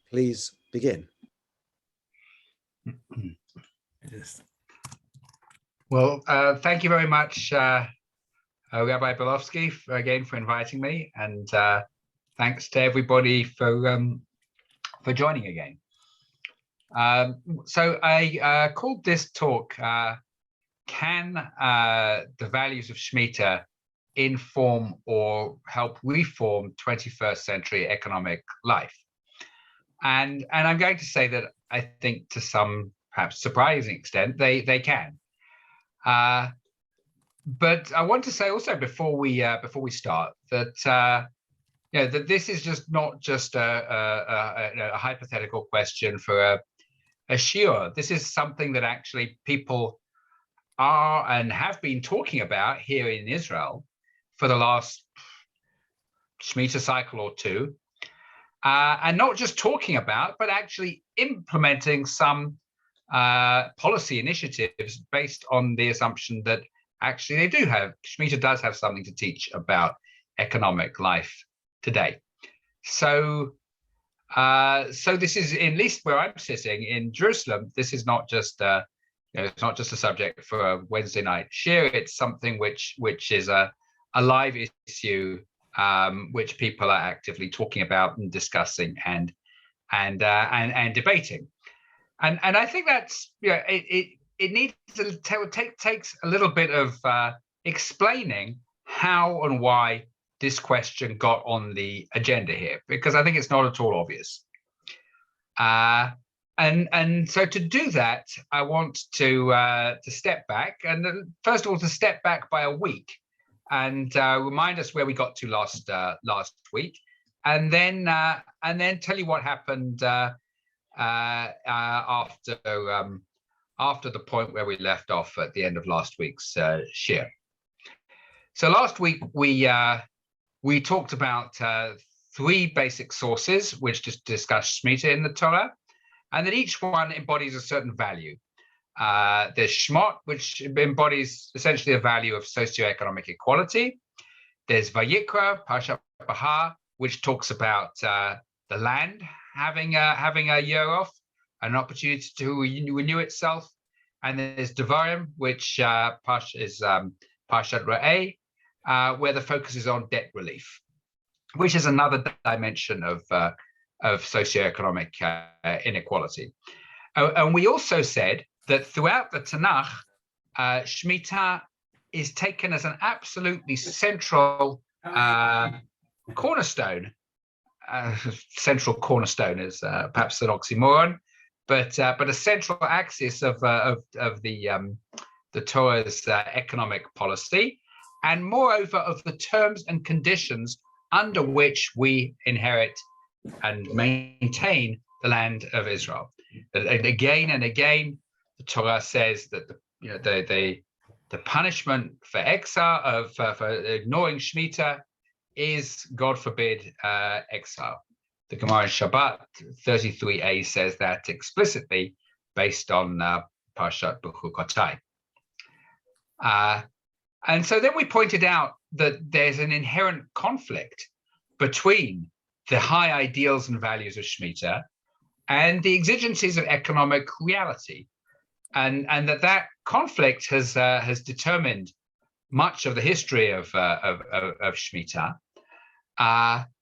Please begin. Well, thank you very much, Rabbi Belovsky, again for inviting me, and thanks to everybody for joining again. So I called this talk, "Can the values of Shmita inform or help reform 21st century economic life?" And I'm going to say that I think to some perhaps surprising extent they can. But I want to say also before we start that that this is just not just a hypothetical question for a shiur. This is something that actually people are and have been talking about here in Israel for the last Shmita cycle or two, and not just talking about, but actually implementing some policy initiatives based on the assumption that actually Shmita does have something to teach about economic life today. So this is, at least where I'm sitting in Jerusalem, this is not just it's not just a subject for a Wednesday night shiur. It's something which is a live issue which people are actively talking about and discussing and debating. And I think that's it needs to takes a little bit of explaining how and why this question got on the agenda here, because I think it's not at all obvious. And so to do that, I want to step back, and first of all to step back by a week and remind us where we got to last week, and then tell you what happened after the point where we left off at the end of last week's shiur. So last week we talked about three basic sources which just discuss Shmita in the Torah, and that each one embodies a certain value. There's Shmot, which embodies essentially a value of socioeconomic equality. There's Vayikra, Parshat Bahar, which talks about the land having a year off, an opportunity to renew itself. And there's Devarim, which is Parshat Re'eh, where the focus is on debt relief, which is another dimension of socioeconomic inequality. And we also said that throughout the Tanakh, Shmita is taken as an absolutely central cornerstone. Central cornerstone is perhaps an oxymoron, but a central axis of the Torah's economic policy, and moreover of the terms and conditions under which we inherit and maintain the land of Israel. And again and again, the Torah says that the punishment for exile, for ignoring Shmita, is, God forbid, exile. The Gemara in Shabbat 33a says that explicitly, based on Parshat Bechukotai. And so then we pointed out that there's an inherent conflict between the high ideals and values of Shmita and the exigencies of economic reality, and that conflict has determined much of the history of Shmita, and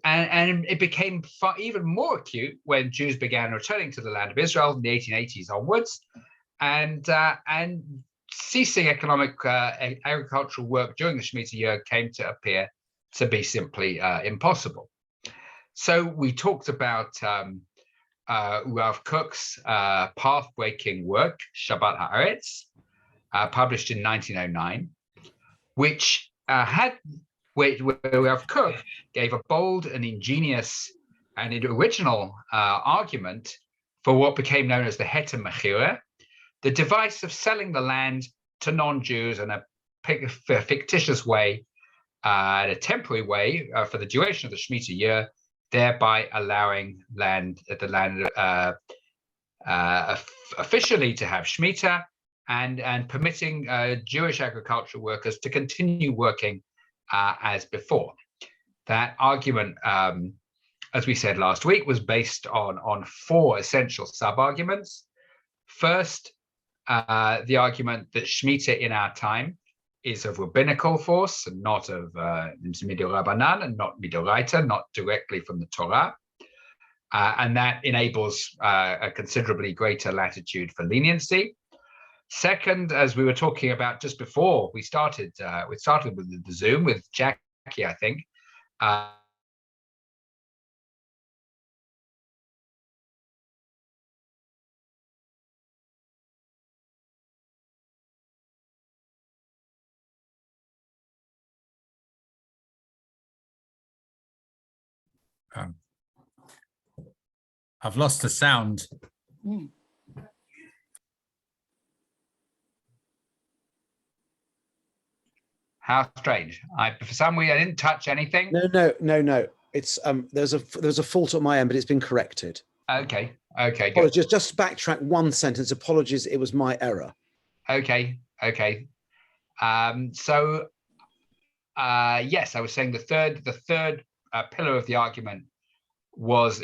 it became even more acute when Jews began returning to the land of Israel in the 1880s onwards, and ceasing economic agricultural work during the Shemitah year came to appear to be simply impossible. So we talked about Rav Kook's path-breaking work, Shabbat Haaretz, published in 1909, which where Rav Kook gave a bold and ingenious and original argument for what became known as the Heter Mechira, the device of selling the land to non-Jews in a fictitious way, in a temporary way, for the duration of the Shemitah year, thereby allowing the land officially to have Shemitah, and permitting Jewish agricultural workers to continue working as before. That argument as we said last week, was based on four essential sub-arguments. First, the argument that Shmita in our time is of rabbinical force and not of midorabanan and not midoraita, not directly from the Torah. And that enables a considerably greater latitude for leniency. Second, as we were talking about just before we started with the Zoom with Jackie, I think. I've lost the sound. How strange! For some reason I didn't touch anything. No. It's there's a fault on my end, but it's been corrected. Okay. Apologies. Just backtrack one sentence. Apologies, it was my error. Okay. So yes, I was saying the third pillar of the argument was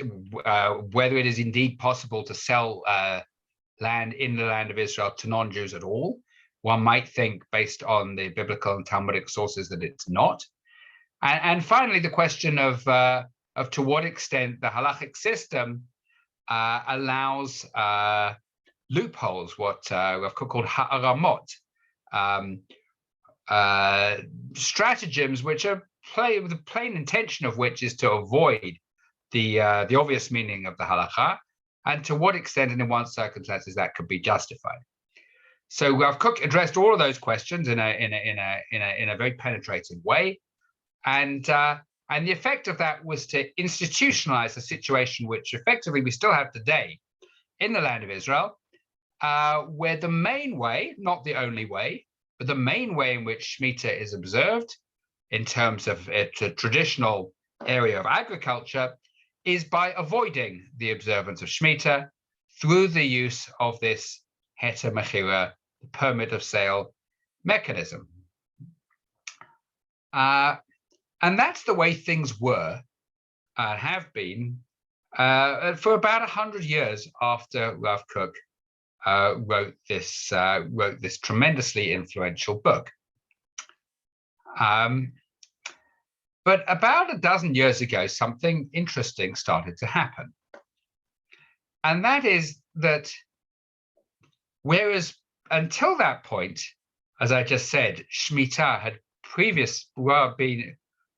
whether it is indeed possible to sell land in the land of Israel to non-Jews at all. One might think, based on the biblical and Talmudic sources, that it's not. And finally, the question of to what extent the halachic system allows loopholes, what Rav Kook called ha'aramot, stratagems which are the plain intention of which is to avoid the obvious meaning of the halakha, and to what extent and in what circumstances that could be justified. So Rav Kook addressed all of those questions in a very penetrating way, and the effect of that was to institutionalize a situation which effectively we still have today in the land of Israel, where the main way, not the only way, but the main way in which Shmita is observed in terms of a traditional area of agriculture is by avoiding the observance of Shmita through the use of this heter mechira, the permit of sale mechanism. And that's the way things were and have been for about 100 years after Rav Kook wrote this tremendously influential book. But about a dozen years ago, something interesting started to happen. And that is that whereas until that point, as I just said, Shmita had previously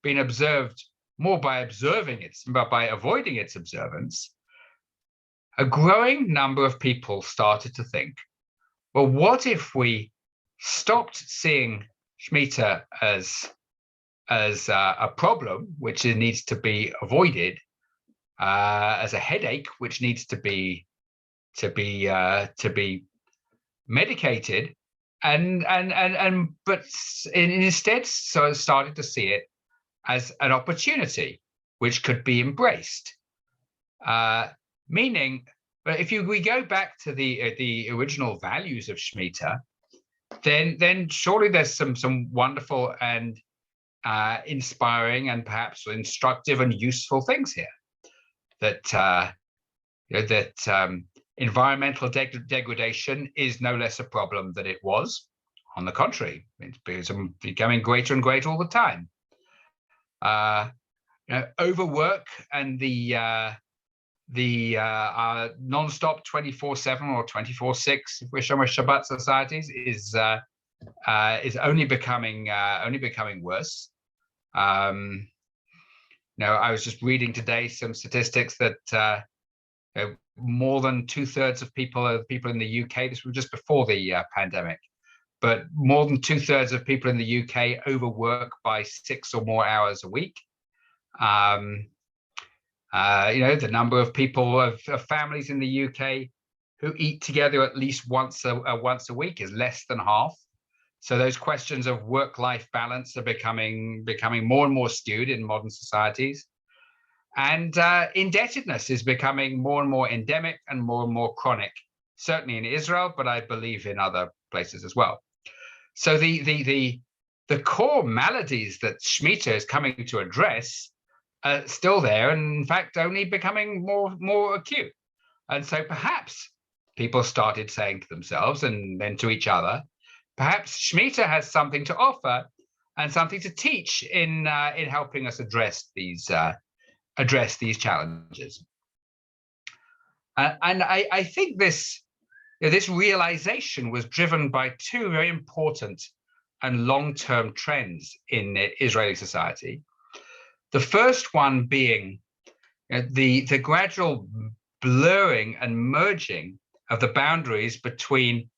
been observed more by avoiding its observance, a growing number of people started to think, well, what if we stopped seeing Shmita as a problem which needs to be avoided, as a headache which needs to be medicated, but instead started to see it as an opportunity which could be embraced. Meaning, we go back to the original values of Shmita, then surely there's some wonderful and inspiring and perhaps instructive and useful things here. That environmental degradation is no less a problem than it was. On the contrary, it's becoming greater and greater all the time. Overwork and the non-stop 24/7 or 24/6, if we're Shabbat societies, is only becoming worse. I was just reading today some statistics that more than 2/3 of people in the UK, this was just before the pandemic, but more than 2/3 of people in the UK overwork by 6 or more hours a week. The number of people of families in the UK who eat together at least once a week is less than half. So those questions of work-life balance are becoming more and more skewed in modern societies. And indebtedness is becoming more and more endemic and more chronic, certainly in Israel, but I believe in other places as well. So the core maladies that Shmita is coming to address still there, and in fact only becoming more acute. And so perhaps people started saying to themselves and then to each other, perhaps Shmita has something to offer and something to teach in helping us address these challenges. And I think this realization was driven by two very important and long-term trends in Israeli society. The first one being the gradual blurring and merging of the boundaries between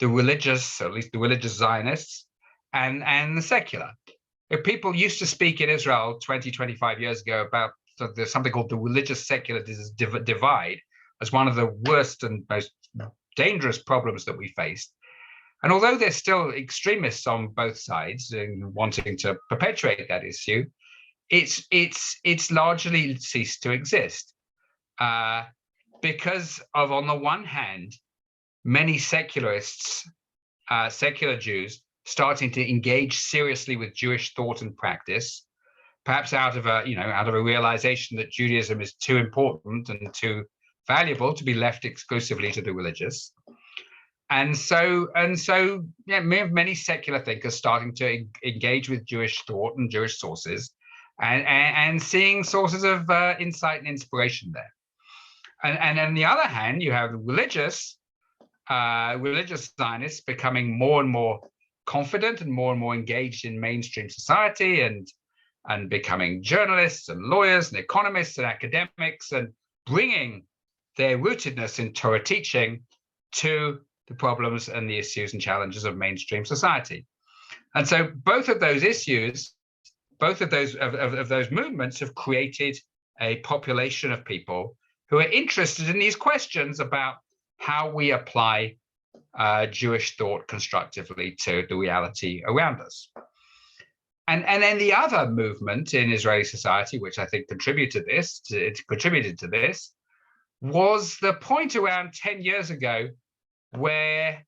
the religious, or at least the religious Zionists, and the secular. People used to speak in Israel 20, 25 years ago about something called the religious secular divide as one of the worst and most dangerous problems that we faced. And although there's still extremists on both sides wanting to perpetuate that issue, it's largely ceased to exist because of, on the one hand, many secularists, secular Jews, starting to engage seriously with Jewish thought and practice, perhaps out of a realization that Judaism is too important and too valuable to be left exclusively to the religious. And so many secular thinkers starting to engage with Jewish thought and Jewish sources, and seeing sources of insight and inspiration there. And on the other hand, you have religious Zionists becoming more and more confident and more engaged in mainstream society, and becoming journalists and lawyers and economists and academics, and bringing their rootedness in Torah teaching to the problems and the issues and challenges of mainstream society. And so both of those issues, both of those movements have created a population of people who are interested in these questions about how we apply Jewish thought constructively to the reality around us. And then the other movement in Israeli society, which I think contributed to this, was the point around 10 years ago where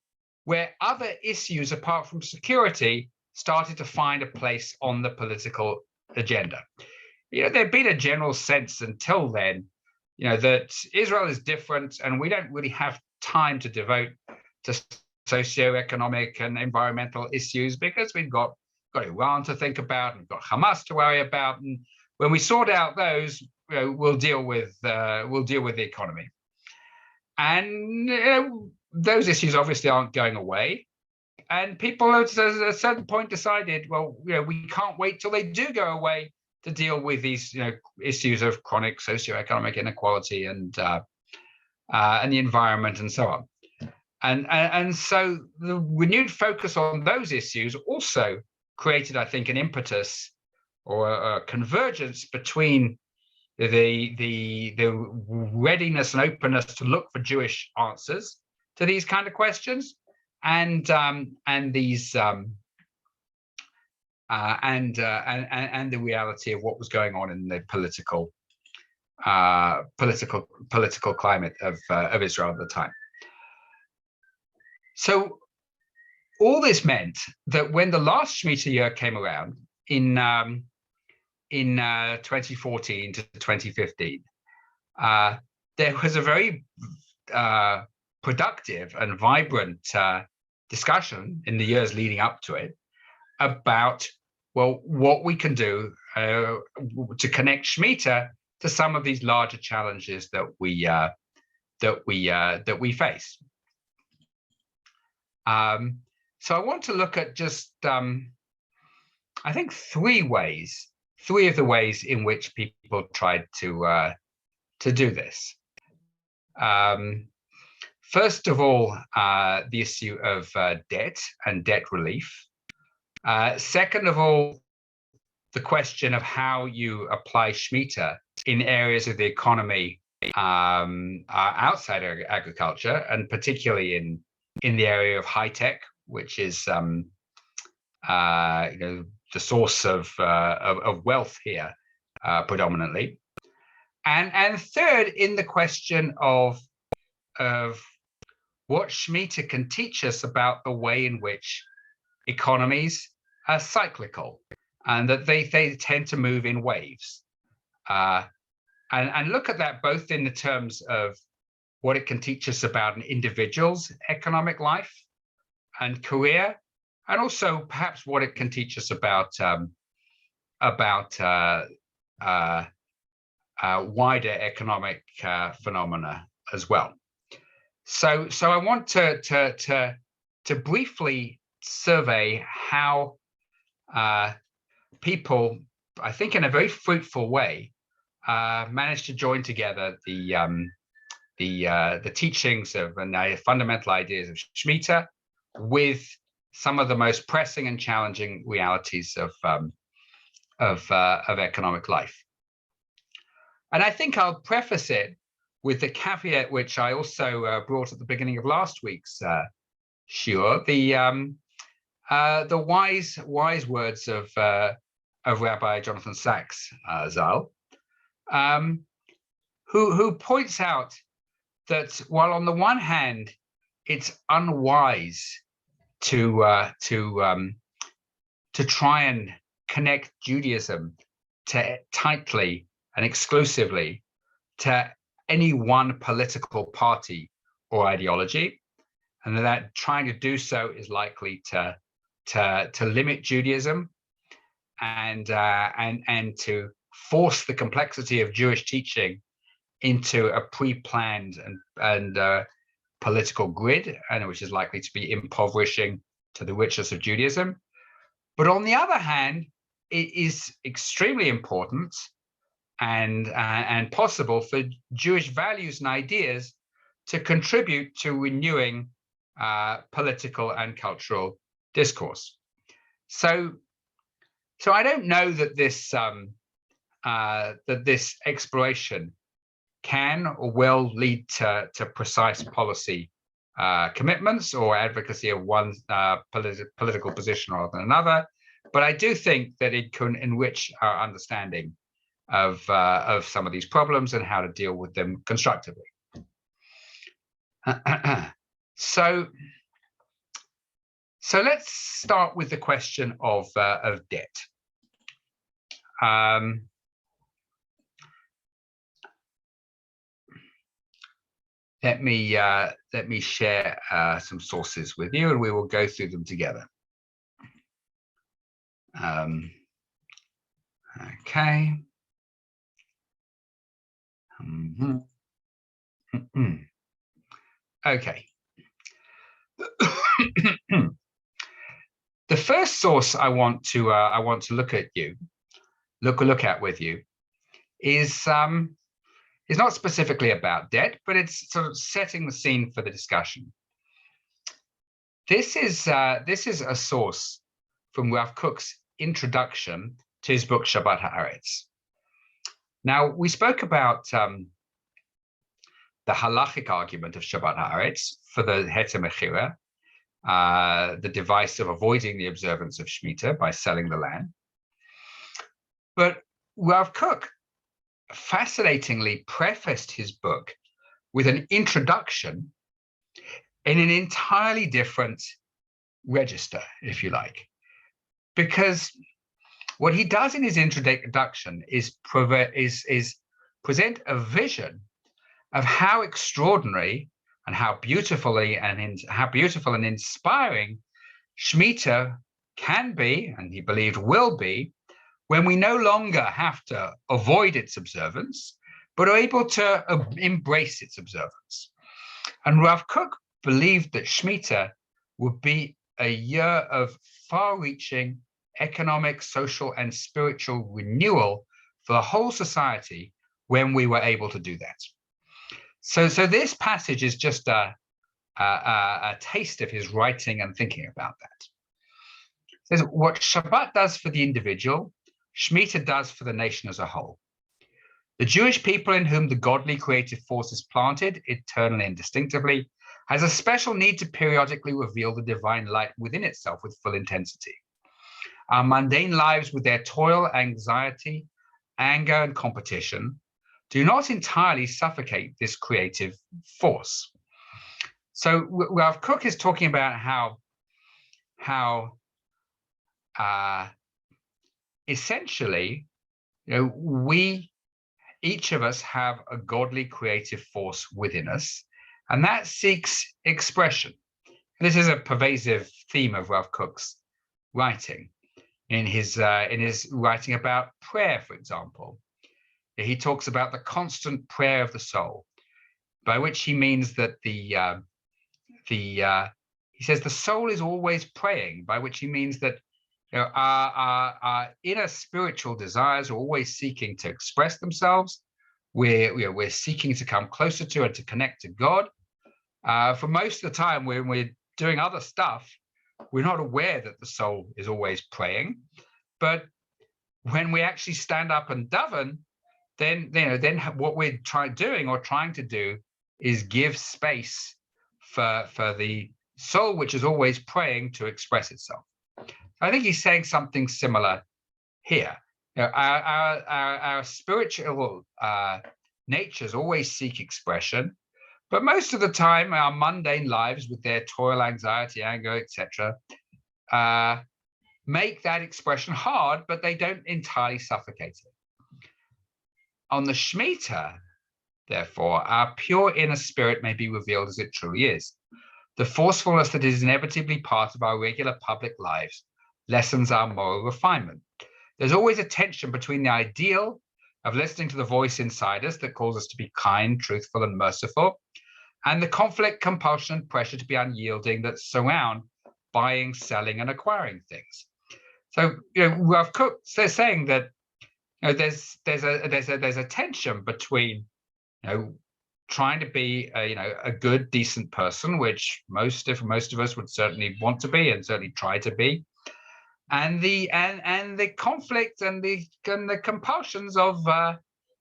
other issues apart from security started to find a place on the political agenda. There'd been a general sense until then, that Israel is different and we don't really have time to devote to socioeconomic and environmental issues because we've got Iran to think about and we've got Hamas to worry about. And when we sort out those, we'll deal with the economy. And those issues obviously aren't going away. And people at a certain point decided, well, we can't wait till they do go away to deal with these issues of chronic socioeconomic inequality and the environment and so on. And so the renewed focus on those issues also created, I think, an impetus or a convergence between the readiness and openness to look for Jewish answers to these kind of questions, and the reality of what was going on in the political climate of Israel at the time. So all this meant that when the last Shmita year came around in 2014 to 2015, there was a very productive and vibrant discussion in the years leading up to it about, well, what we can do to connect Shmita to some of these larger challenges that we face. So I want to look at just, I think, three of the ways in which people tried to do this. First of all, the issue of debt and debt relief. Second of all, the question of how you apply Shmita in areas of the economy outside agriculture, and particularly in the area of high tech, which is the source of wealth here predominantly. And third, in the question of what Shmita can teach us about the way in which economies are cyclical, and that they tend to move in waves. and look at that both in the terms of what it can teach us about an individual's economic life and career, and also perhaps what it can teach us about wider economic phenomena as well. So I want to briefly survey how people, I think in a very fruitful way, managed to join together the teachings of and the fundamental ideas of Shmita with some of the most pressing and challenging realities of economic life. And I think I'll preface it with the caveat which I also brought at the beginning of last week's shiur, the wise words of Rabbi Jonathan Sachs Zal, who points out that while on the one hand it's unwise to try and connect Judaism tightly and exclusively to any one political party or ideology, and that trying to do so is likely to limit Judaism and to force the complexity of Jewish teaching into a pre-planned and political grid, and which is likely to be impoverishing to the richness of Judaism. But on the other hand, it is extremely important and possible for Jewish values and ideas to contribute to renewing political and cultural discourse. So I don't know that this exploration can or will lead to precise policy commitments or advocacy of one political position rather than another, but I do think that it can enrich our understanding of some of these problems and how to deal with them constructively. So let's start with the question of debt. Let me share some sources with you, and we will go through them together. Okay. Okay. The first source I want to look at with you is not specifically about debt, but it's sort of setting the scene for the discussion. This is a source from Rav Kook's introduction to his book Shabbat Haaretz. Now, we spoke about the halachic argument of Shabbat Haaretz for the Heter Mechira, the device of avoiding the observance of Shmita by selling the land. But Rav Kook fascinatingly prefaced his book with an introduction in an entirely different register, if you like, because what he does in his introduction is present a vision of how extraordinary and how beautiful and inspiring Shmita can be, and he believed will be, when we no longer have to avoid its observance, but are able to embrace its observance. And Rav Kook believed that Shmita would be a year of far-reaching economic, social, and spiritual renewal for the whole society when we were able to do that. So this passage is just a taste of his writing and thinking about that. It says, what Shabbat does for the individual, Shmita does for the nation as a whole. The Jewish people in whom the godly creative force is planted, eternally and distinctively, has a special need to periodically reveal the divine light within itself with full intensity. Our mundane lives with their toil, anxiety, anger, and competition do not entirely suffocate this creative force. So Rav Kook is talking about how essentially, we each of us have a godly creative force within us, and that seeks expression. This is a pervasive theme of Rav Kook's writing. In his writing about prayer, for example, he talks about the constant prayer of the soul, by which he means that he says the soul is always praying, by which he means that our inner spiritual desires are always seeking to express themselves. We're seeking to come closer to and to connect to God. For most of the time, when we're doing other stuff, we're not aware that the soul is always praying. But when we actually stand up and daven, then what we're trying to do is give space for the soul, which is always praying, to express itself. I think he's saying something similar here. Our spiritual natures always seek expression, but most of the time, our mundane lives, with their toil, anxiety, anger, etc., make that expression hard, but they don't entirely suffocate it. On the Shmita, therefore, our pure inner spirit may be revealed as it truly is. The forcefulness that is inevitably part of our regular public lives lessens our moral refinement. There's always a tension between the ideal of listening to the voice inside us that calls us to be kind, truthful, and merciful, and the conflict, compulsion, and pressure to be unyielding that surround buying, selling, and acquiring things. So, Rav Kook is saying that there's a tension between trying to be a good, decent person, which most of us would certainly want to be and certainly try to be, and the conflict and the compulsions of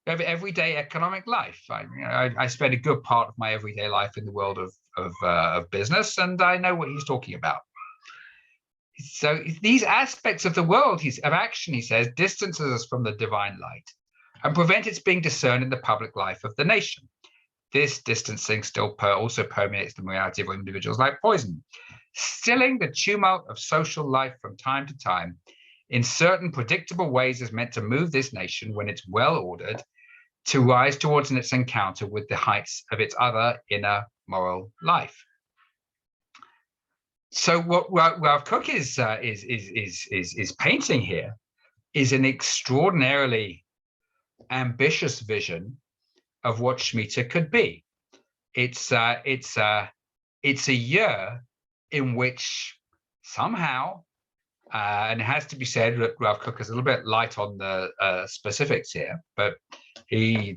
everyday economic life. I spend a good part of my everyday life in the world of business, and I know what he's talking about. So these aspects of the world of action, he says, distances us from the divine light and prevent its being discerned in the public life of the nation. This distancing still also permeates the morality of individuals like poison, stilling the tumult of social life from time to time in certain predictable ways is meant to move this nation, when it's well ordered, to rise towards its encounter with the heights of its other inner moral life. So what Rav Kook is painting here is an extraordinarily ambitious vision of what Shmita could be. It's a year in which somehow, and it has to be said that Rav Kook is a little bit light on the specifics here, but he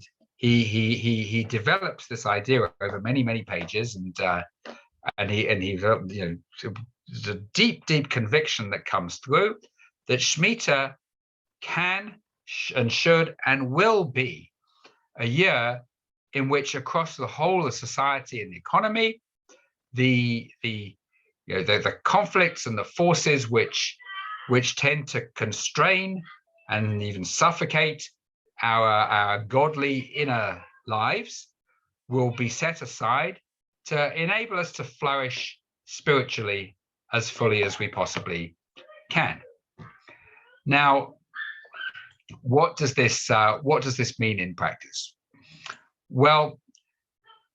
develops this idea over many pages, and he there's a deep conviction that comes through that Shmita can and should and will be a year in which, across the whole of society and the economy, the conflicts and the forces which tend to constrain and even suffocate our godly inner lives will be set aside to enable us to flourish spiritually as fully as we possibly can. Now, what does this mean in practice? Well,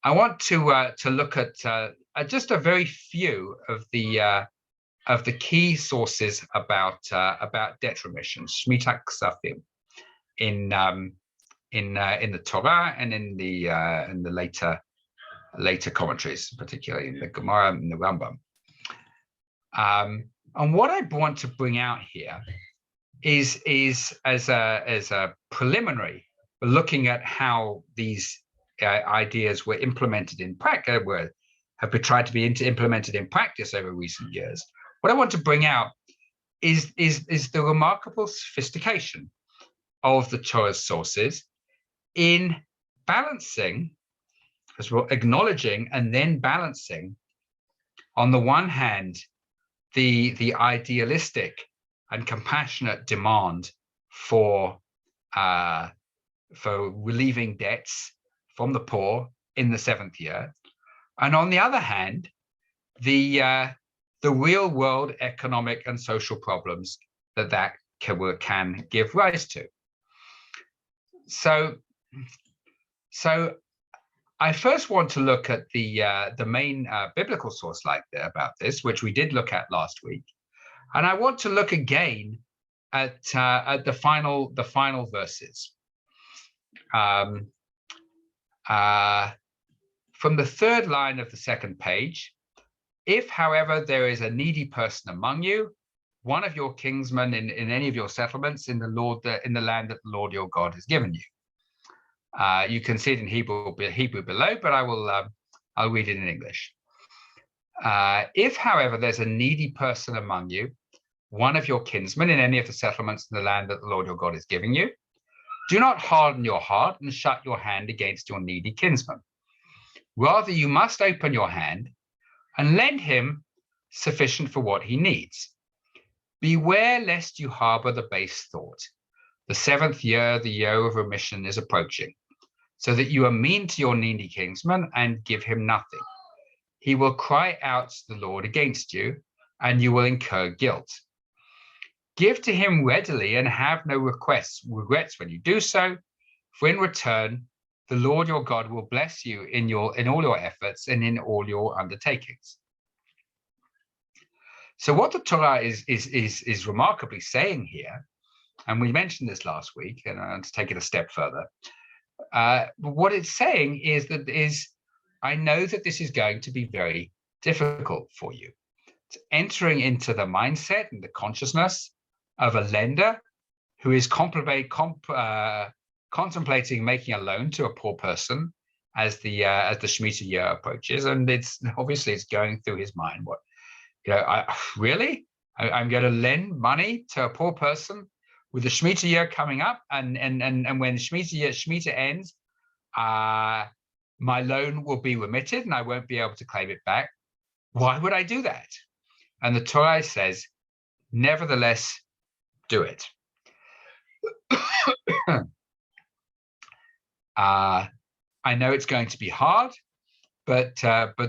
I want to look at just a very few of the key sources about debt remission, Shmita Ksafim, in the Torah and in the later commentaries, particularly in the Gemara and the Rambam. And what I want to bring out here is as a preliminary, looking at how these ideas were implemented in practice, have been tried to be implemented in practice over recent years. What I want to bring out is the remarkable sophistication of the Torah's sources in balancing, as well, acknowledging and then balancing, on the one hand, the idealistic and compassionate demand for relieving debts from the poor in the seventh year, and on the other hand, the real world economic and social problems that can give rise to. So So I first want to look at the main biblical source about this, which we did look at last week, and I want to look again at the final verses. From the third line of the second page, if, however, there is a needy person among you, one of your kinsmen in any of your settlements in the land that the Lord your God has given you. You can see it in Hebrew below, but I'll read it in English. If, however, there's a needy person among you, one of your kinsmen in any of the settlements in the land that the Lord your God is giving you, do not harden your heart and shut your hand against your needy kinsman. Rather, you must open your hand and lend him sufficient for what he needs. Beware lest you harbor the base thought. The 7th year, the year of remission, is approaching, so that you are mean to your needy kinsman and give him nothing. He will cry out to the Lord against you, and you will incur guilt. Give to him readily and have no regrets when you do so, for in return, the Lord your God will bless you in all your efforts and in all your undertakings. So what the Torah is remarkably saying here, and we mentioned this last week, and I'm going to take it a step further. What it's saying is I know that this is going to be very difficult for you. It's entering into the mindset and the consciousness of a lender who is contemplating making a loan to a poor person as the Shmita year approaches, and it's going through his mind. I'm going to lend money to a poor person with the Shmita year coming up, and when Shmita ends, my loan will be remitted and I won't be able to claim it back. Why would I do that? And the Torah says, nevertheless, do it. I know it's going to be hard, but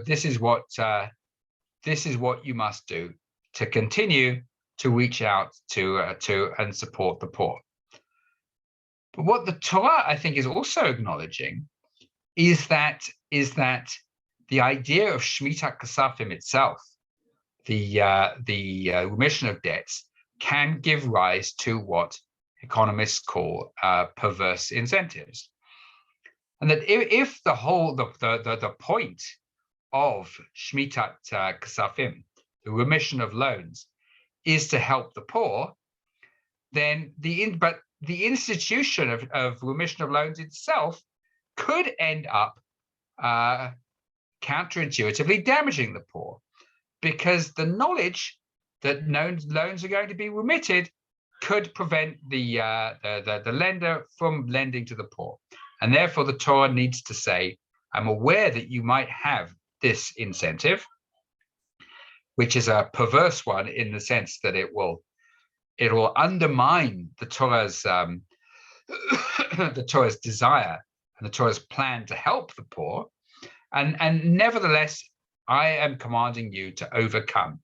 this is what you must do to continue to reach out to and support the poor. But what the Torah, I think, is also acknowledging is that the idea of Shmita Kasafim itself, the remission of debts, can give rise to what economists call perverse incentives, and that if the point of Shmitat Kasafim, the remission of loans, is to help the poor, then the institution of remission of loans itself could end up counterintuitively damaging the poor, because the knowledge that loans are going to be remitted could prevent the lender from lending to the poor. And therefore, the Torah needs to say, I'm aware that you might have this incentive, which is a perverse one in the sense that it will undermine the Torah's desire and the Torah's plan to help the poor, and nevertheless, I am commanding you to overcome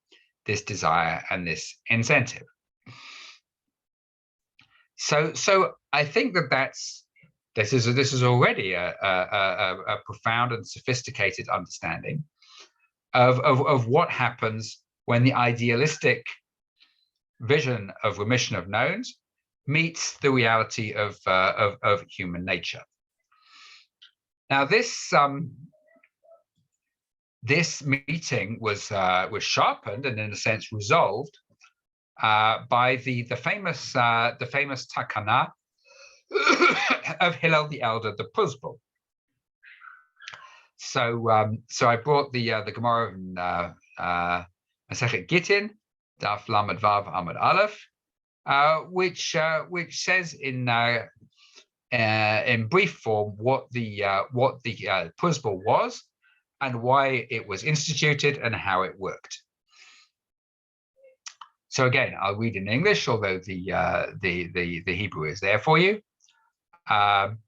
this desire and this incentive. So I think this is already a profound and sophisticated understanding of what happens when the idealistic vision of remission of loans meets the reality of human nature. Now, this meeting was sharpened and, in a sense, resolved by the famous takana of Hillel the Elder, the Pruzbul. So I brought the Gemara in Masechet Gittin, Daf Lamed Vav Amud Aleph, which says in brief form what the Pruzbul was and why it was instituted and how it worked. So again, I'll read in English, although the Hebrew is there for you. The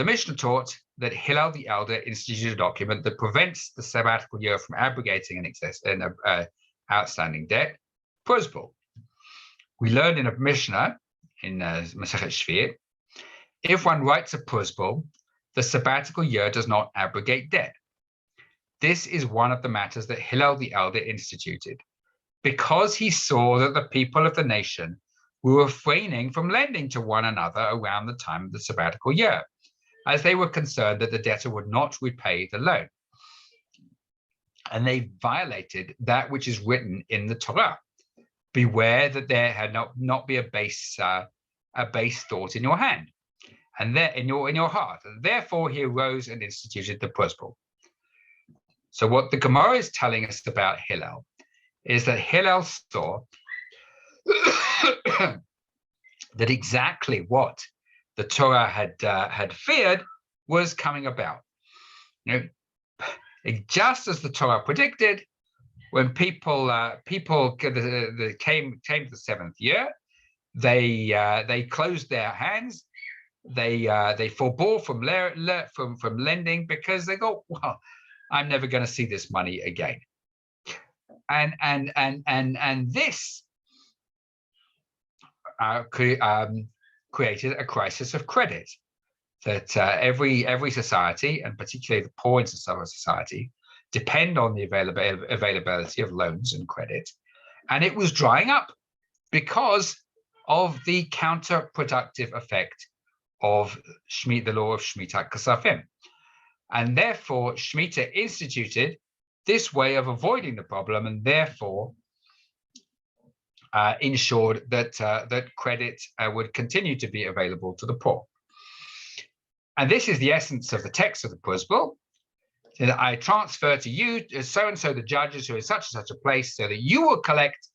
Mishnah taught that Hillel the Elder instituted a document that prevents the sabbatical year from abrogating an outstanding debt, Pruzbul. We learned in a Mishnah in Masechet Shvi'it, If one writes a prusbul, the sabbatical year does not abrogate debt. This is one of the matters that Hillel the elder instituted, because he saw that the people of the nation were refraining from lending to one another around the time of the sabbatical year, as they were concerned that the debtor would not repay the loan. And they violated that which is written in the Torah. Beware that there had not be a base thought in your hand, and there in your heart. And therefore he arose and instituted the prusbul. So what the Gemara is telling us about Hillel is that Hillel saw that exactly what the Torah had feared was coming about. Just as the Torah predicted, when people came to the seventh year, they closed their hands, they forbore from lending because they thought, well, I'm never going to see this money again, and this created a crisis of credit that every society, and particularly the poor in society, depend on the availability of loans and credit, and it was drying up because of the counterproductive effect of the law of Shmita Kasafim. And therefore, Shmita instituted this way of avoiding the problem, and therefore ensured that credit would continue to be available to the poor. And this is the essence of the text of the prusbul. That I transfer to you, so-and-so the judges who are such and such a place, so that you will collect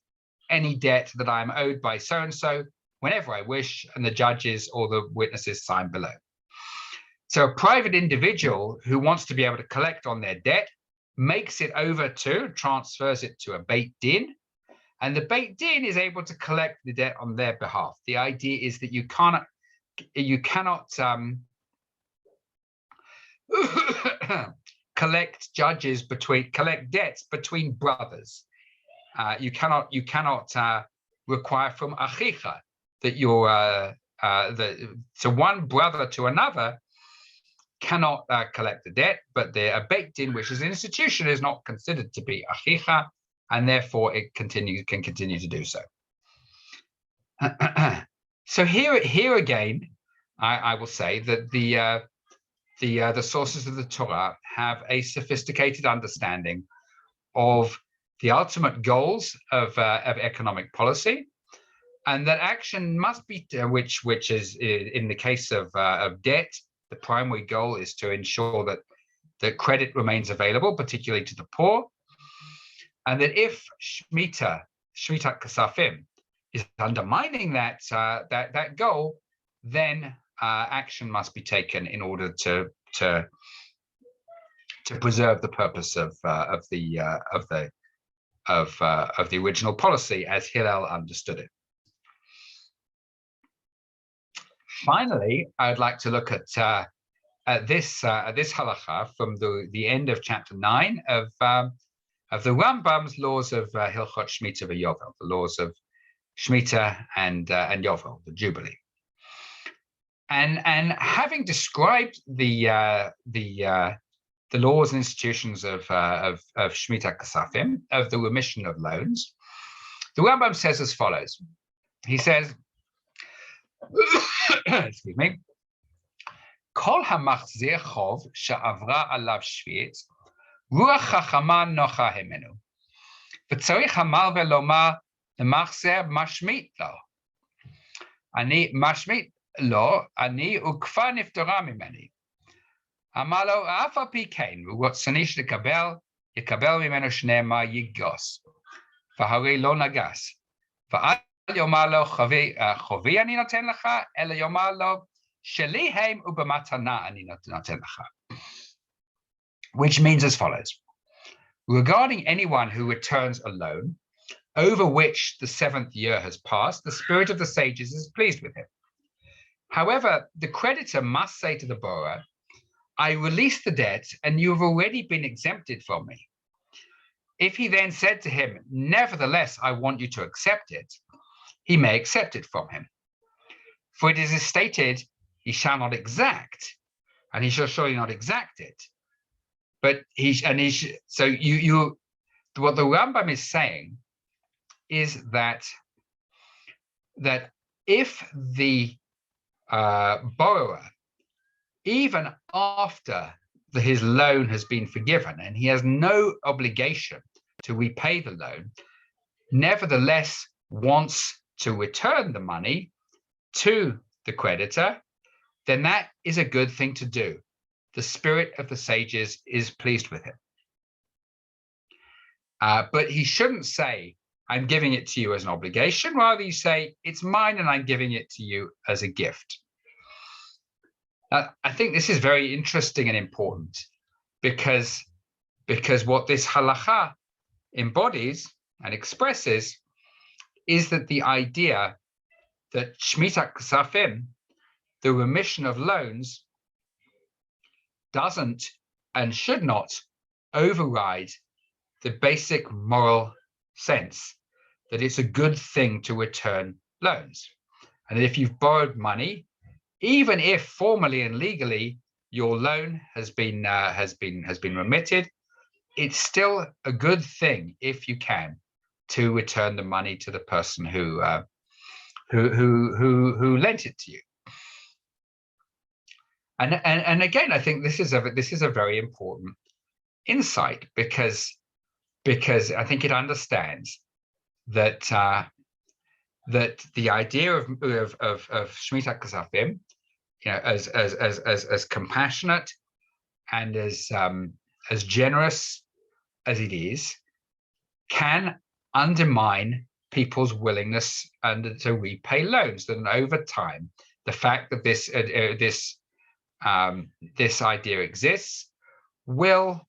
any debt that I am owed by so-and-so whenever I wish, and the judges or the witnesses sign below. So a private individual who wants to be able to collect on their debt makes it over to, transfers it to a Beit Din, and the Beit Din is able to collect the debt on their behalf. The idea is that you cannot collect debts between brothers. You cannot require from achicha that so one brother to another cannot collect the debt, but a Beit Din, which is an institution, is not considered to be achicha, and therefore it can continue to do so. So here again, I will say that the sources of the Torah have a sophisticated understanding of the ultimate goals of economic policy, and that action must be, which is in the case of debt, the primary goal is to ensure that credit remains available, particularly to the poor, and that if Shmita Kasafim is undermining that goal, then action must be taken in order to preserve the purpose of the original policy as Hillel understood it. Finally, I'd like to look at this halacha from the end of chapter 9 of the Rambam's laws of Hilchot Shmita v'Yovel, the laws of Shmita and Yovel, the Jubilee. And having described the laws and institutions of Shmita Kasafim, of the remission of loans, the Rambam says as follows. He says, excuse me, Kol hamachzir chov she'avra alav shvit, ruach chachama nocha himenu, v'tzarich hamar ve'lomar lemachzer mashmit lo. Ani mashmit lo, ani ukfa niftora mimeni. אמר לו, אף על פי כן, ורצוני יקבל ממנו שנאמר יגוס, והרי לא נגס. ואל יאמר לו, חובי אני נותן לך, אלא יאמר לו, שלי הם ובמתנה אני נותן לך. Which means as follows. Regarding anyone who returns a loan, over which the 7th year has passed, the spirit of the sages is pleased with him. However, the creditor must say to the borrower, I release the debt, and you have already been exempted from me. If he then said to him, nevertheless, I want you to accept it, he may accept it from him. For it is stated, he shall not exact, and he shall surely not exact it. But what the Rambam is saying is that if the borrower, even after his loan has been forgiven and he has no obligation to repay the loan, nevertheless wants to return the money to the creditor, then that is a good thing to do. The spirit of the sages is pleased with him. But he shouldn't say, I'm giving it to you as an obligation. Rather, you say, it's mine and I'm giving it to you as a gift. I think this is very interesting and important because what this halacha embodies and expresses is that the idea that Shmita Ksafim, the remission of loans, doesn't and should not override the basic moral sense that it's a good thing to return loans. And that if you've borrowed money, even if formally and legally your loan has been remitted, it's still a good thing, if you can, to return the money to the person who lent it to you. And again, I think this is a very important insight because I think it understands that the idea of Shmita Ksafim, as compassionate and as generous as it is, can undermine people's willingness to repay loans. That over time, the fact that this idea exists will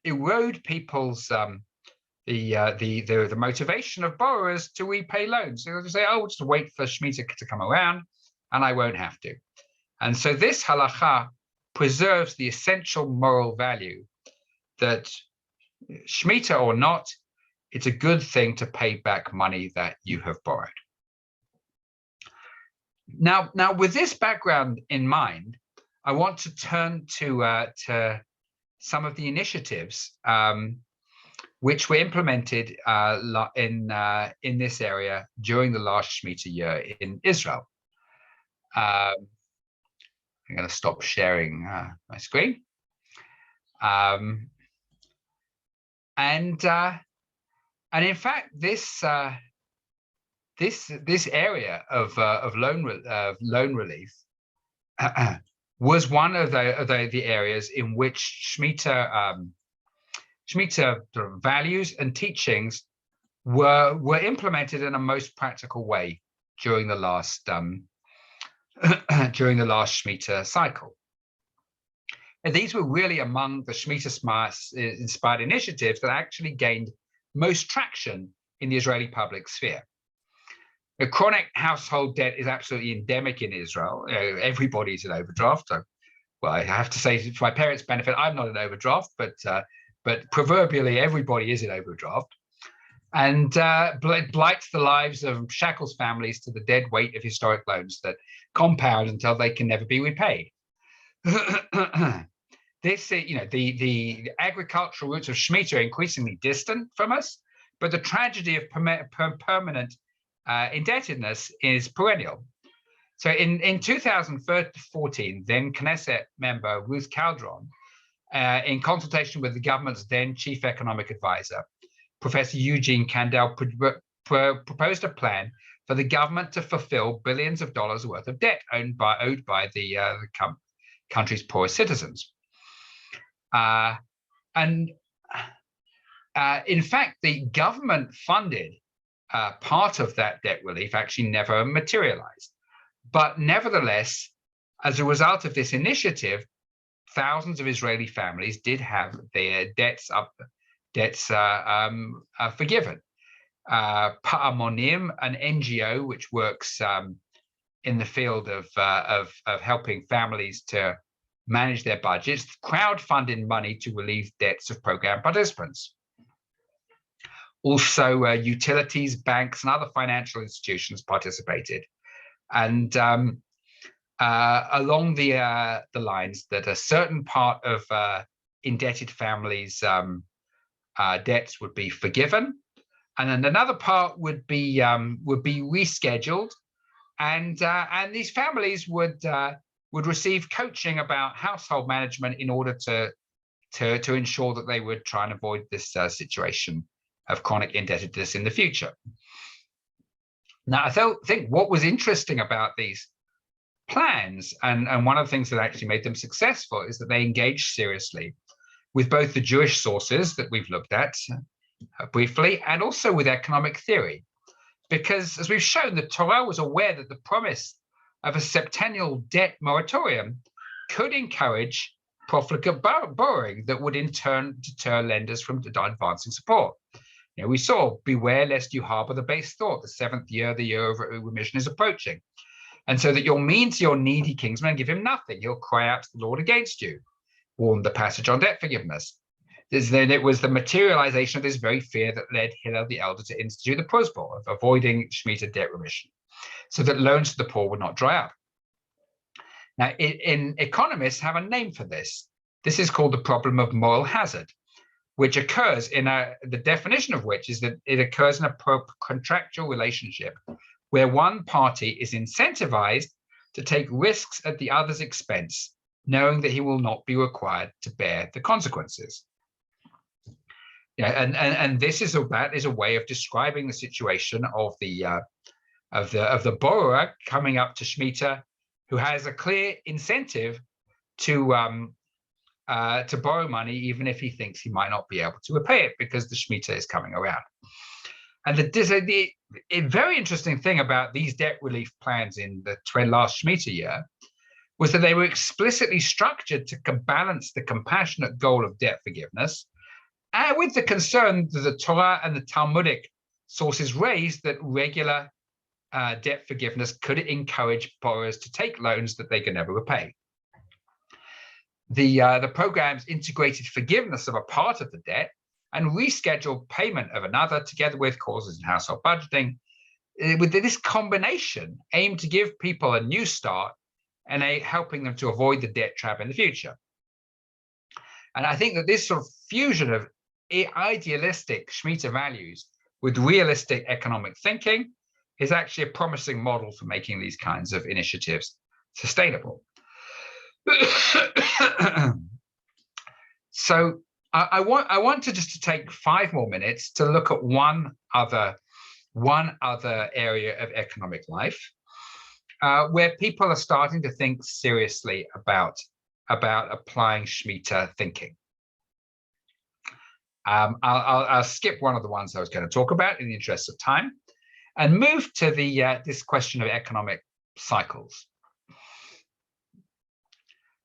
erode people's the motivation of borrowers to repay loans. They'll just say, "Oh, we'll just wait for Shmita to come around, and I won't have to." And so this halacha preserves the essential moral value that, Shmita or not, it's a good thing to pay back money that you have borrowed. Now, with this background in mind, I want to turn to some of the initiatives which were implemented in this area during the last Shmita year in Israel. I'm going to stop sharing my screen. And in fact, this area of loan relief was one of the areas in which Shmita sort of values and teachings were implemented in a most practical way during the last Shmita cycle. And these were really among the Shmita-inspired initiatives that actually gained most traction in the Israeli public sphere. The chronic household debt is absolutely endemic in Israel. Everybody's in overdraft. So, well, I have to say, for my parents' benefit, I'm not in overdraft, but proverbially everybody is in overdraft, and blights the lives of Shackles families to the dead weight of historic loans that compound until they can never be repaid. This, the agricultural roots of Shmita are increasingly distant from us, but the tragedy of permanent indebtedness is perennial. So in 2014, then Knesset member Ruth Calderon, in consultation with the government's then chief economic advisor, Professor Eugene Kandel, proposed a plan for the government to fulfill billions of dollars worth of debt owed by the country's poorest citizens. In fact, the government funded part of that debt relief actually never materialized. But nevertheless, as a result of this initiative, thousands of Israeli families did have their debts forgiven. Pa'amonim, an NGO which works in the field of helping families to manage their budgets, crowdfunded money to relieve debts of program participants. Also, utilities, banks, and other financial institutions participated. And along the lines that a certain part of indebted families' debts would be forgiven, and then another part would be rescheduled, and these families would receive coaching about household management in order to ensure that they would try and avoid this situation of chronic indebtedness in the future. Now, I think what was interesting about these plans, and one of the things that actually made them successful, is that they engaged seriously with both the Jewish sources that we've looked at briefly, and also with economic theory. Because as we've shown, the Torah was aware that the promise of a septennial debt moratorium could encourage profligate borrowing that would in turn deter lenders from advancing support. We saw, beware lest you harbor the base thought, the seventh year, the year of remission is approaching. And so that you'll mean to your needy kinsman and give him nothing. He'll cry out to the Lord against you. Warned the passage on debt forgiveness. Then it was the materialization of this very fear that led Hillel the elder to institute the prosbor of avoiding Shmita debt remission, so that loans to the poor would not dry up. Now, economists have a name for this. This is called the problem of moral hazard, which occurs the definition of which is that it occurs in a contractual relationship where one party is incentivized to take risks at the other's expense, knowing that he will not be required to bear the consequences. And this is a way of describing the situation of the borrower coming up to Shmita, who has a clear incentive to borrow money, even if he thinks he might not be able to repay it because the Shmita is coming around. And the very interesting thing about these debt relief plans in the last Shmita year was that they were explicitly structured to balance the compassionate goal of debt forgiveness with the concern that the Torah and the Talmudic sources raised that regular debt forgiveness could encourage borrowers to take loans that they can never repay. The program's integrated forgiveness of a part of the debt and rescheduled payment of another, together with causes in household budgeting, with this combination aimed to give people a new start and helping them to avoid the debt trap in the future. And I think that this sort of fusion of idealistic Shmita values with realistic economic thinking is actually a promising model for making these kinds of initiatives sustainable. So I want to just take 5 more minutes to look at one other area of economic life where people are starting to think seriously about applying Shmita thinking. I'll skip one of the ones I was going to talk about in the interest of time, and move to this question of economic cycles.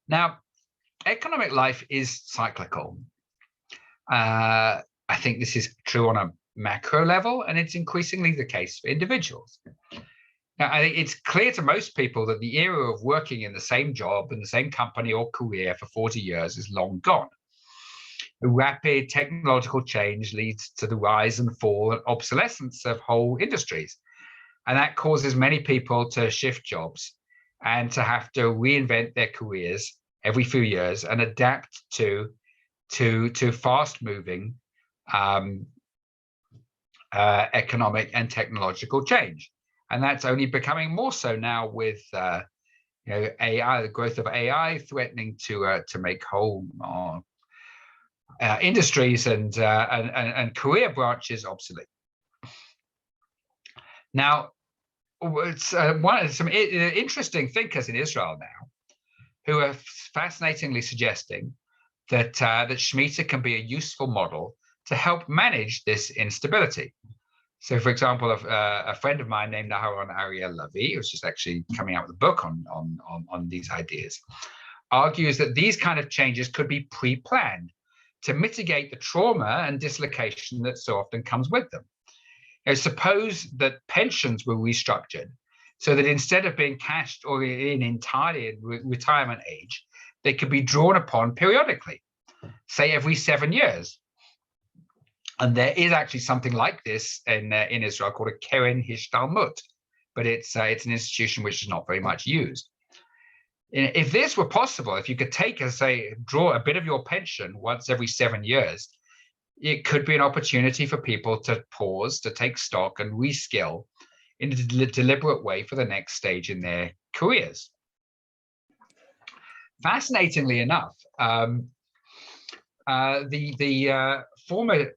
Now, economic life is cyclical. I think this is true on a macro level, and it's increasingly the case for individuals. Now, I think it's clear to most people that the era of working in the same job in the same company or career for 40 years is long gone. Rapid technological change leads to the rise and fall and obsolescence of whole industries. And that causes many people to shift jobs and to have to reinvent their careers every few years and adapt to fast-moving economic and technological change. And that's only becoming more so now with AI, the growth of AI threatening to make whole industries and career branches obsolete. Now, it's some interesting thinkers in Israel now who are fascinatingly suggesting that Shmita can be a useful model to help manage this instability. So, for example, a friend of mine named Naharon Ariel Lavi, who's just actually coming out with a book on these ideas, argues that these kind of changes could be pre-planned to mitigate the trauma and dislocation that so often comes with them. Suppose that pensions were restructured so that instead of being cashed or in entirely in retirement age, they could be drawn upon periodically, say every 7 years. And there is actually something like this in Israel called a Keren Hishtalmut, but it's an institution which is not very much used. If this were possible, if you could take and say, draw a bit of your pension once every 7 years, it could be an opportunity for people to pause, to take stock and reskill in a deliberate way for the next stage in their careers. Fascinatingly enough, the former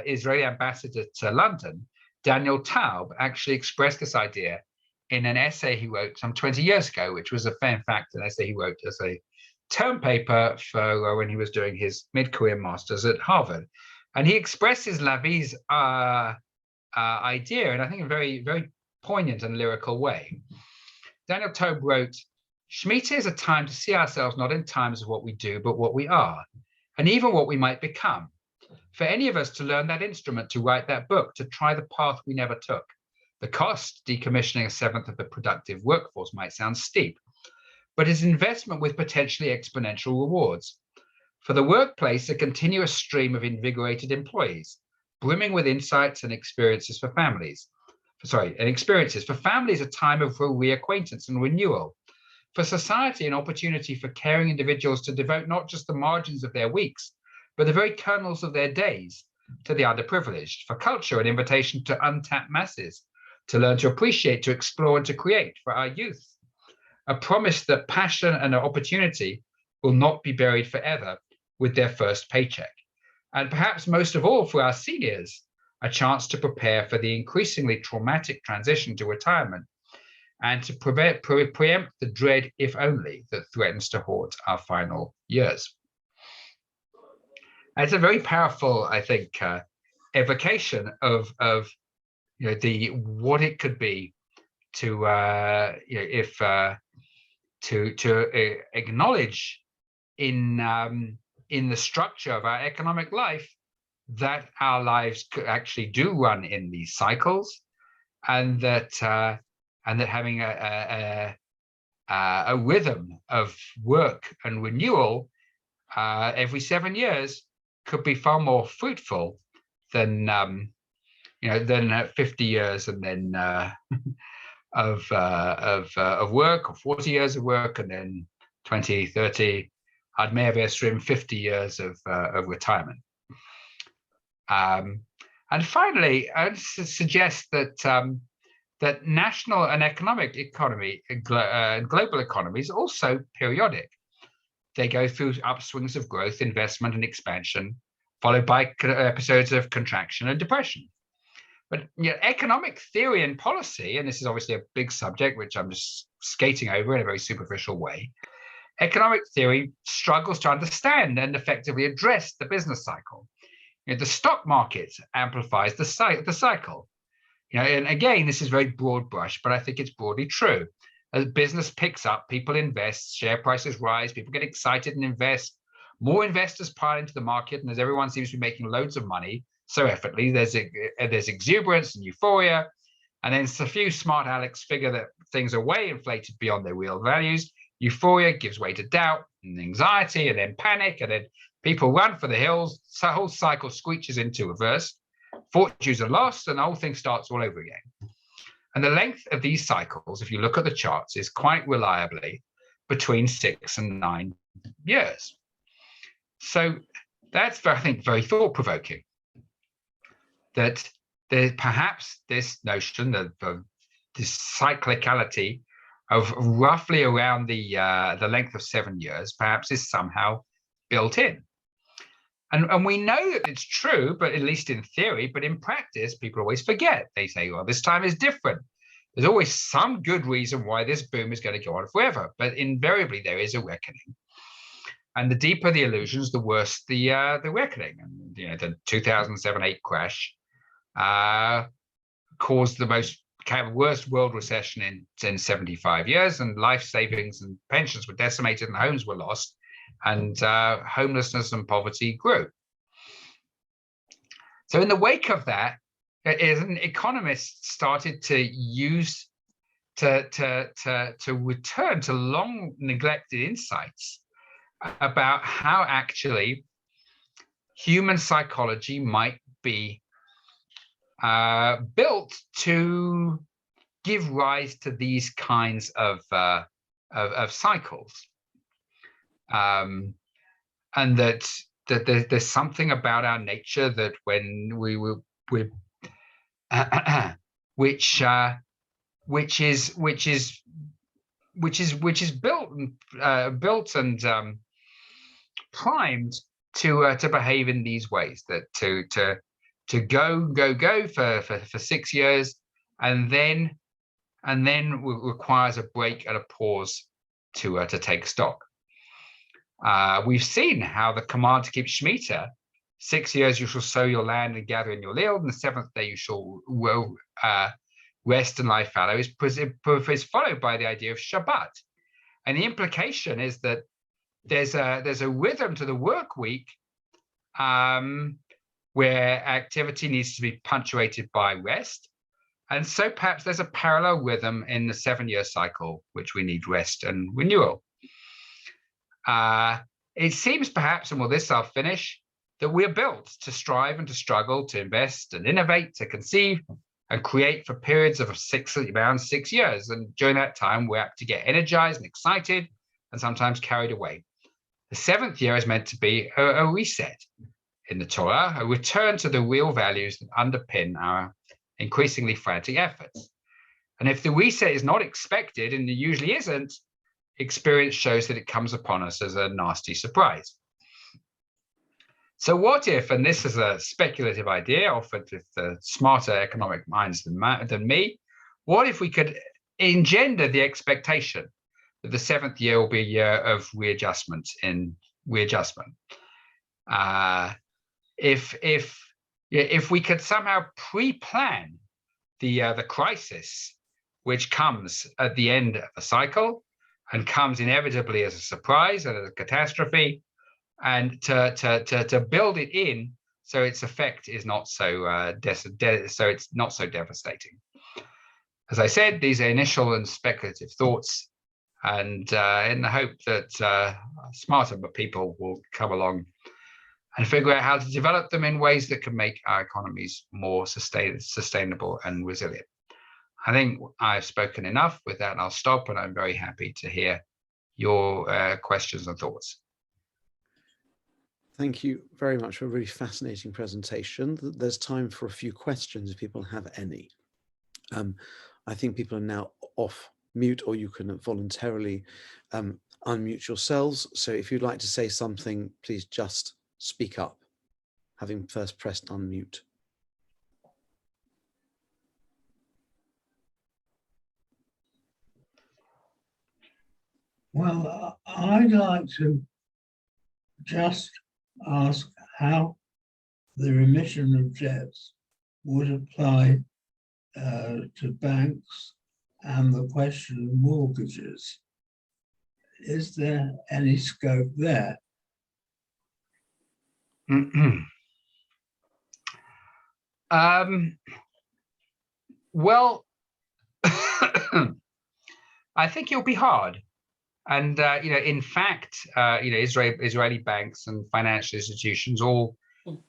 Israeli ambassador to London, Daniel Taub, actually expressed this idea in an essay he wrote some 20 years ago, which was, in fact, an essay he wrote as a term paper for when he was doing his mid-career master's at Harvard. And he expresses Lavi's idea in, I think, a very, very poignant and lyrical way. Daniel Taub wrote, "Shmita is a time to see ourselves not in times of what we do, but what we are, and even what we might become. For any of us to learn that instrument, to write that book, to try the path we never took. The cost, decommissioning a seventh of the productive workforce, might sound steep, but is investment with potentially exponential rewards. For the workplace, a continuous stream of invigorated employees, brimming with insights and experiences for families. For families, a time of reacquaintance and renewal. For society, an opportunity for caring individuals to devote not just the margins of their weeks, but the very kernels of their days to the underprivileged. For culture, an invitation to untapped masses, to learn to appreciate, to explore, and to create for our youth. A promise that passion and opportunity will not be buried forever with their first paycheck. And perhaps most of all for our seniors, a chance to prepare for the increasingly traumatic transition to retirement and to preempt the dread, if only, that threatens to haunt our final years." And it's a very powerful, I think, evocation of what it could be to to acknowledge in the structure of our economic life that our lives actually do run in these cycles, and that having a rhythm of work and renewal every 7 years could be far more fruitful than 50 years and then of work, or 40 years of work, and then 20, 30, I'd may have assumed 50 years of retirement. And finally, I'd suggest that that national and economic economy and global economies are also periodic. They go through upswings of growth, investment, and expansion, followed by episodes of contraction and depression. But economic theory and policy, and this is obviously a big subject, which I'm just skating over in a very superficial way, economic theory struggles to understand and effectively address the business cycle. The stock market amplifies the cycle. And again, this is very broad brush, but I think it's broadly true. As business picks up, people invest, share prices rise, people get excited and invest. More investors pile into the market, and as everyone seems to be making loads of money so effortlessly, there's exuberance and euphoria, and then a few smart Alecs figure that things are way inflated beyond their real values. Euphoria gives way to doubt and anxiety, and then panic, and then people run for the hills. So the whole cycle screeches into reverse. Fortunes are lost, and the whole thing starts all over again. And the length of these cycles, if you look at the charts, is quite reliably between 6 and 9 years. So that's, I think, very thought-provoking. That there's perhaps this notion of this cyclicality of roughly around the length of 7 years, perhaps is somehow built in. And we know that it's true, but at least in theory, but in practice, people always forget. They say, well, this time is different. There's always some good reason why this boom is going to go on forever, but invariably there is a reckoning. And the deeper the illusions, the worse the reckoning. And the 2007-8 crash caused the most worst world recession in 75 years, and life savings and pensions were decimated, and homes were lost, and homelessness and poverty grew. So in the wake of that, economists started to use to return to long neglected insights about how actually human psychology might be built to give rise to these kinds of cycles, and that there's something about our nature that when we which is built and primed to behave in these ways, that to go for 6 years and then requires a break and a pause to take stock. We've seen how the command to keep Shmita, 6 years you shall sow your land and gather in your yield, and the seventh day you shall rest and lie fallow, is followed by the idea of Shabbat. And the implication is that there's a rhythm to the work week where activity needs to be punctuated by rest. And so perhaps there's a parallel rhythm in the 7-year cycle, which we need rest and renewal. It seems perhaps, and with this I'll finish, that we are built to strive and to struggle, to invest and innovate, to conceive and create for periods of around 6 years. And during that time, we're apt to get energized and excited and sometimes carried away. The 7th year is meant to be a reset in the Torah, a return to the real values that underpin our increasingly frantic efforts. And if the reset is not expected, and it usually isn't, experience shows that it comes upon us as a nasty surprise. So what if, and this is a speculative idea offered with smarter economic minds than me, what if we could engender the expectation that the 7th year will be a year of readjustment? If we could somehow pre-plan the crisis which comes at the end of a cycle and comes inevitably as a surprise and as a catastrophe, and to build it in so its effect is not so it's not so devastating. As I said, these are initial and speculative thoughts, and in the hope that smarter people will come along and figure out how to develop them in ways that can make our economies more sustainable and resilient. I think I've spoken enough. With that, I'll stop, and I'm very happy to hear your questions and thoughts. Thank you very much for a really fascinating presentation. There's time for a few questions if people have any. I think people are now off mute, or you can voluntarily unmute yourselves. So if you'd like to say something, please just speak up, having first pressed unmute. Well, I'd like to just ask how the remission of debts would apply to banks and the question of mortgages. Is there any scope there? Well, I think it'll be hard. And in fact, Israeli banks and financial institutions all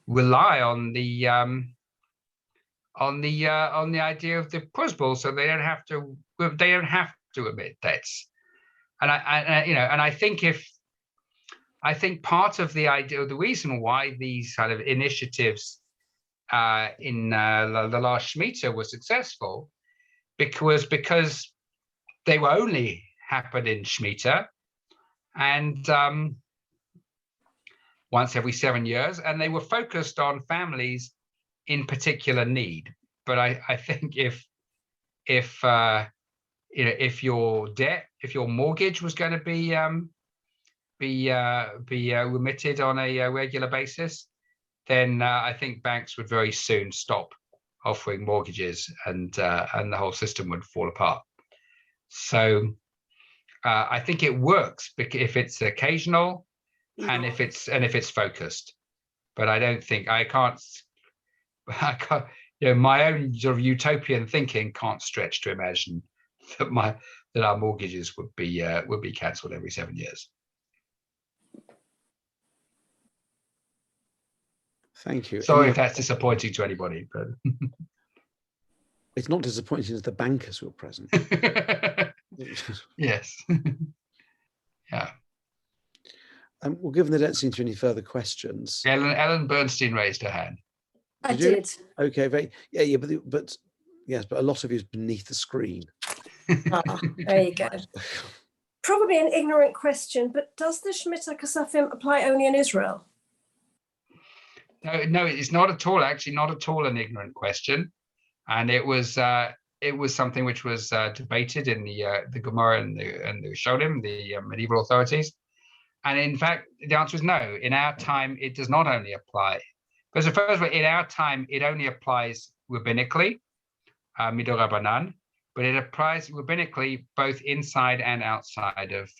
rely on the idea of the principle, so they don't have to emit debts. And I think part of the idea, the reason why these kind of initiatives in the last Shmita were successful, because they were only happened in Shmita, and once every 7 years, and they were focused on families in particular need. But I think if your mortgage was going to be remitted on a regular basis, then I think banks would very soon stop offering mortgages, and the whole system would fall apart. So I think it works if it's occasional and if it's focused. But I don't think I can't. My own sort of utopian thinking can't stretch to imagine that our mortgages would be cancelled every 7 years. Thank you. Sorry if that's disappointing to anybody, but It's not disappointing as the bankers who are present. Yes. Yeah. Well, given there don't seem to be any further questions. Ellen Bernstein raised her hand. I Did you? did. Okay, yeah, but yes, but a lot of you is beneath the screen. There you go. Probably an ignorant question, but does the Shmita Kasafim apply only in Israel? No, it's not at all. Actually, not at all an ignorant question, and it was something which was debated in the Gemara and the Rishonim, the medieval authorities, and in fact, the answer is no. In our time, it does not only apply. Because first of all, in our time, it only applies rabbinically, midorabanan, but it applies rabbinically both inside and outside of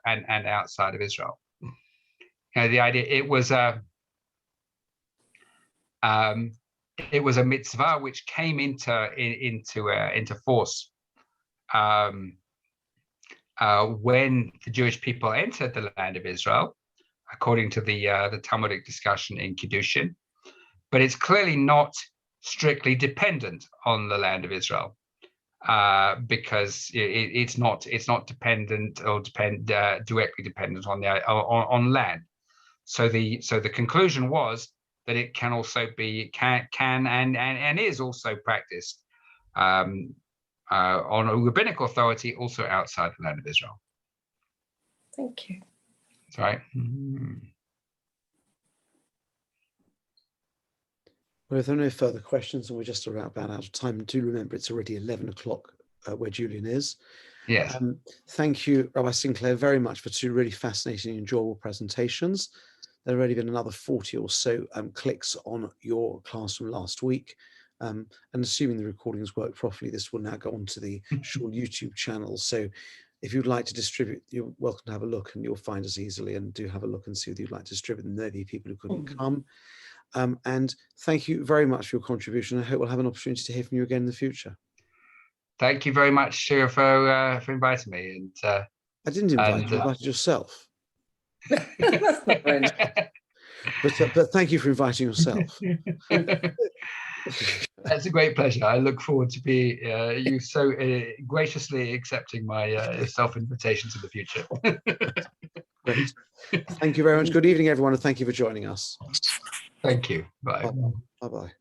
and outside of Israel. You know, the idea it was a mitzvah which came into force when the Jewish people entered the land of Israel, according to the Talmudic discussion in Kiddushin. But it's clearly not strictly dependent on the land of Israel, because it's not dependent or directly dependent on land. So the conclusion was that it can also be and is also practiced on a rabbinic authority also outside the land of Israel. Thank you. That's right. Well, if there are no further questions, and we're just about out of time, do remember it's already 11 o'clock where Julian is. Yes. Thank you, Rabbi Sinclair, very much for two really fascinating and enjoyable presentations. There have already been another 40 or so clicks on your class from last week. And assuming the recordings work properly, this will now go onto the Shul YouTube channel. So if you'd like to distribute, you're welcome to have a look, and you'll find us easily, and do have a look and see whether you'd like to distribute them. There are people who couldn't come. And thank you very much for your contribution. I hope we'll have an opportunity to hear from you again in the future. Thank you very much, Shira, for inviting me. And I didn't invite you, you invited yourself. That's not very nice. But thank you for inviting yourself. That's a great pleasure. I look forward to be you so graciously accepting my self-invitations in the future. Great. Thank you very much. Good evening, everyone, and thank you for joining us. Thank you. Bye. Bye-bye.